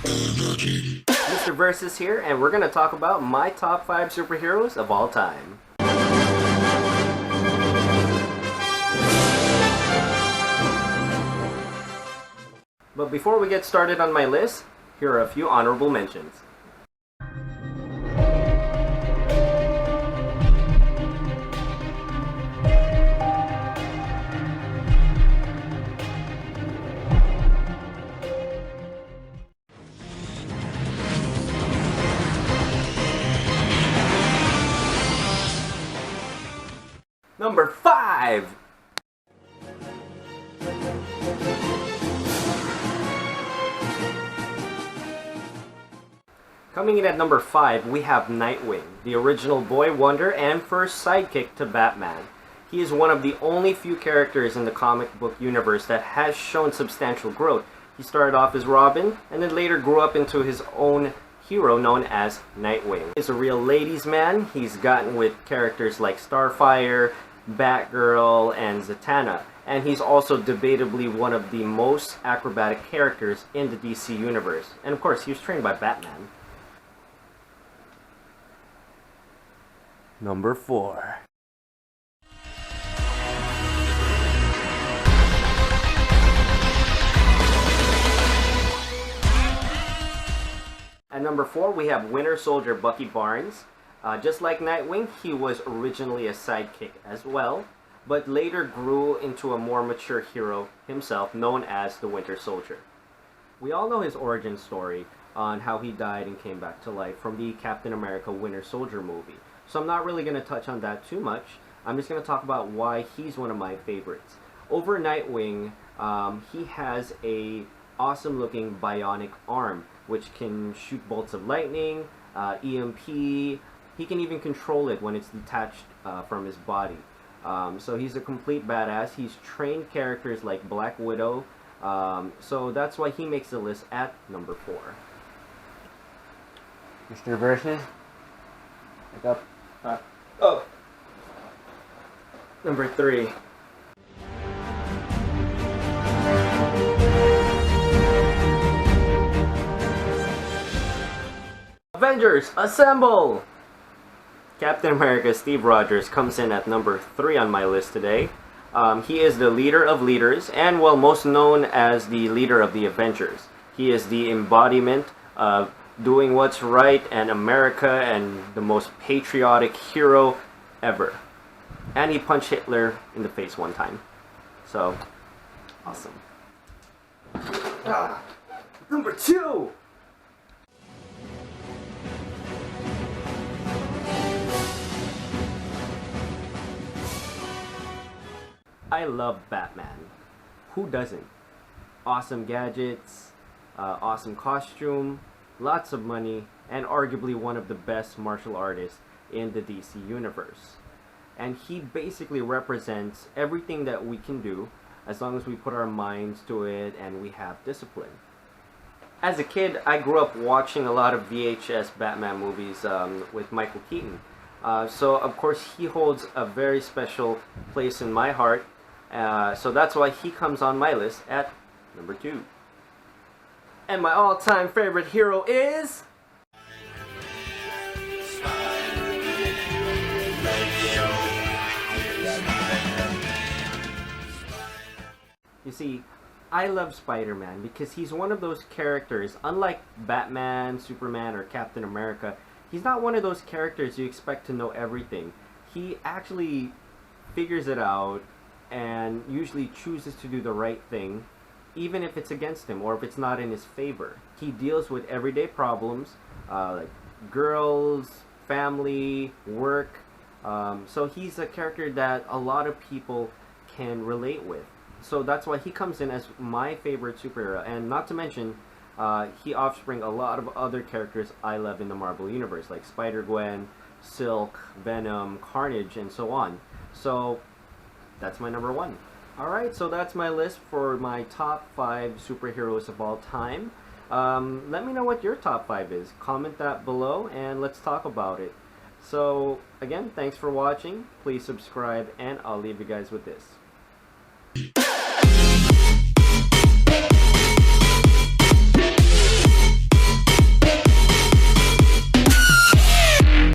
Mr. Versus here, and we're going to talk about my top 5 superheroes of all time. But before we get started on my list, here are a few honorable mentions. Number 5! Coming in at number 5, we have Nightwing, the original Boy Wonder and first sidekick to Batman. He is one of the only few characters in the comic book universe that has shown substantial growth. He started off as Robin, and then later grew up into his own hero known as Nightwing. He's a real ladies' man. He's gotten with characters like Starfire, Batgirl, and Zatanna. And he's also debatably one of the most acrobatic characters in the DC universe. And of course, he was trained by Batman. Number 4. At number 4, we have Winter Soldier Bucky Barnes. Just like Nightwing, he was originally a sidekick as well, but later grew into a more mature hero himself, known as the Winter Soldier. We all know his origin story on how he died and came back to life from the Captain America Winter Soldier movie. So I'm not really going to touch on that too much. I'm just going to talk about why he's one of my favorites. Over Nightwing, he has a awesome looking bionic arm which can shoot bolts of lightning, EMP. He can even control it when it's detached from his body. So he's a complete badass. He's trained characters like Black Widow. So that's why he makes the list at number 4. Mr. Versus, wake up. Oh! Number 3. Avengers, assemble! Captain America Steve Rogers comes in at number 3 on my list today. He is the leader of leaders and, well, most known as the leader of the Avengers. He is the embodiment of doing what's right and America and the most patriotic hero ever. And he punched Hitler in the face one time. So, awesome. Number 2! I love Batman. Who doesn't? Awesome gadgets, awesome costume, lots of money, and arguably one of the best martial artists in the DC universe. And he basically represents everything that we can do as long as we put our minds to it and we have discipline. As a kid, I grew up watching a lot of VHS Batman movies with Michael Keaton. So of course he holds a very special place in my heart. So that's why he comes on my list at number 2. And my all-time favorite hero is... You see, I love Spider-Man because he's one of those characters, unlike Batman, Superman, or Captain America, he's not one of those characters you expect to know everything. He actually figures it out and usually chooses to do the right thing, even if it's against him or if it's not in his favor. He deals with everyday problems, like girls, family, work. So he's a character that a lot of people can relate with. So that's why he comes in as my favorite superhero. And not to mention, he offspring a lot of other characters I love in the Marvel Universe, like Spider-Gwen, Silk, Venom, Carnage, and so on. So that's my number 1. Alright, so that's my list for my top 5 superheroes of all time. Let me know what your top 5 is. Comment that below and let's talk about it. So, again, thanks for watching. Please subscribe and I'll leave you guys with this.